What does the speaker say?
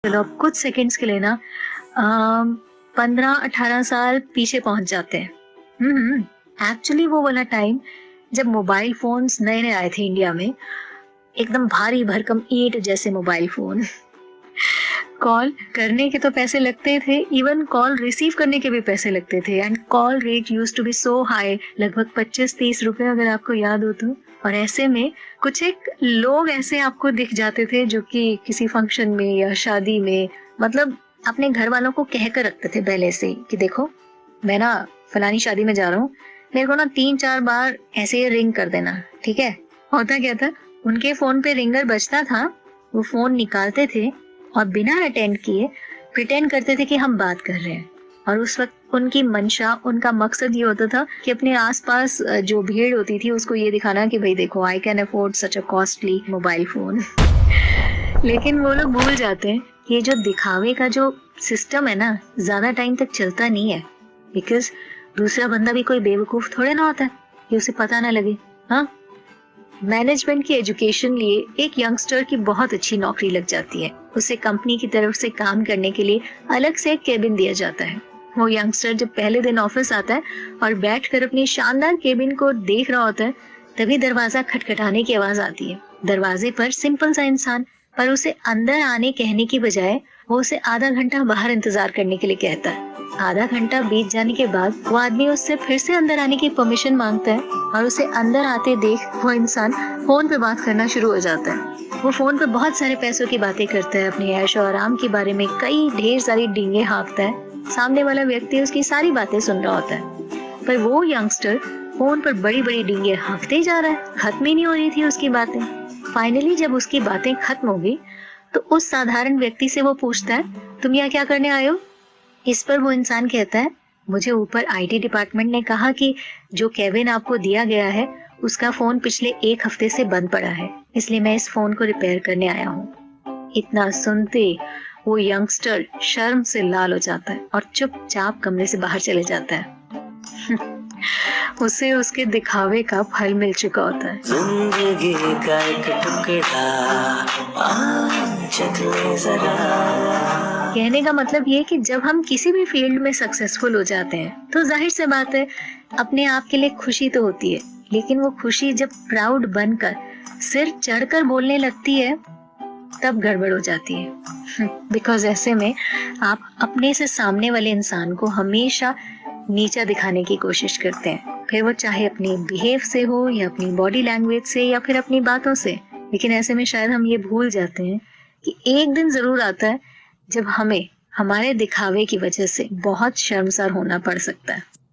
चलो अब कुछ सेकंड्स के लिए ना 15-18 साल पीछे पहुंच जाते हैं। एक्चुअली वो वाला टाइम जब मोबाइल फोन्स नए नए आए थे इंडिया में, एकदम भारी भरकम ईंट जैसे मोबाइल फोन। कॉल करने के तो पैसे लगते थे, इवन कॉल रिसीव करने के भी पैसे लगते थे, and call rate used to be so high, लगभग 25-30 रुपए अगर आपको याद हो तो। और ऐसे में कुछ एक लोग ऐसे आपको दिख जाते थे जो कि किसी फंक्शन में या शादी में, मतलब अपने घर वालों को कहकर रखते थे पहले से कि देखो मैं ना फलानी शादी में जा रहा हूँ, मेरे को ना 3-4 बार ऐसे ही रिंग कर देना, ठीक है। होता क्या था, उनके फोन पे रिंगर बजता था, वो फोन निकालते थे और बिना अटेंड किए प्रिटेंड करते थे कि हम बात कर रहे हैं। और उस वक्त उनकी मंशा, उनका मकसद ये होता था कि अपने आसपास जो भीड़ होती थी उसको ये दिखाना कि भाई देखो I can afford such a costly mobile phone. लेकिन वो लोग भूल जाते हैं कि ये जो दिखावे का जो सिस्टम है ना, ज्यादा टाइम तक चलता नहीं है, बिकॉज दूसरा बंदा भी कोई बेवकूफ थोड़े ना होता है कि उसे पता ना लगे। हाँ, मैनेजमेंट की एजुकेशन लिए एक यंगस्टर की बहुत अच्छी नौकरी लग जाती है। उसे कंपनी की तरफ से काम करने के लिए अलग से एक केबिन दिया जाता है। वो यंगस्टर जब पहले दिन ऑफिस आता है और बैठकर अपनी शानदार केबिन को देख रहा होता है, तभी दरवाजा खटखटाने की आवाज आती है। दरवाजे पर सिंपल सा इंसान, पर उसे अंदर आने कहने की बजाय वो उसे आधा घंटा बाहर इंतजार करने के लिए कहता है। आधा घंटा बीत जाने के बाद वो आदमी उससे फिर से अंदर आने की परमिशन मांगता है और उसे अंदर आते देख वो इंसान फोन पे बात करना शुरू हो जाता है। वो फोन पे बहुत सारे पैसों की बातें करता है, अपने ऐशो आराम के बारे में कई ढेर सारी डींगे हाँकता है। सामने वाला व्यक्ति उसकी सारी बातें सुन रहा होता है, पर वो यंगस्टर फोन पर बड़ी बड़ी डींगे हाँकते ही जा रहा है, खत्म ही नहीं हो रही थी उसकी बातें। फाइनली जब उसकी बातें खत्म हो गई तो उस साधारण व्यक्ति से वो पूछता है, तुम यहाँ क्या करने आए हो? इस पर वो इंसान कहता है, मुझे ऊपर आईटी डिपार्टमेंट ने कहा कि जो केबिन आपको दिया गया है उसका फोन पिछले 1 हफ्ते से बंद पड़ा है, इसलिए मैं इस फोन को रिपेयर करने आया हूँ। इतना सुनते वो यंगस्टर शर्म से लाल हो जाता है और चुपचाप कमरे से बाहर चले जाता है। उसे उसके दिखावे का फल मिल चुका होता है। जिंदगी का एक टुकड़ा चख ले जरा। कहने का मतलब ये कि जब हम किसी भी फील्ड में सक्सेसफुल हो जाते हैं तो जाहिर सी बात है अपने आप के लिए खुशी तो होती है, लेकिन वो खुशी जब प्राउड बनकर सिर चढ़कर बोलने लगती है तब गड़बड़ हो जाती है। बिकॉज ऐसे में आप अपने से सामने वाले इंसान को हमेशा नीचा दिखाने की कोशिश करते हैं, फिर वो चाहे अपनी बिहेव से हो या अपनी बॉडी लैंग्वेज से या फिर अपनी बातों से। लेकिन ऐसे में शायद हम ये भूल जाते हैं कि एक दिन जरूर आता है जब हमें हमारे दिखावे की वजह से बहुत शर्मसार होना पड़ सकता है।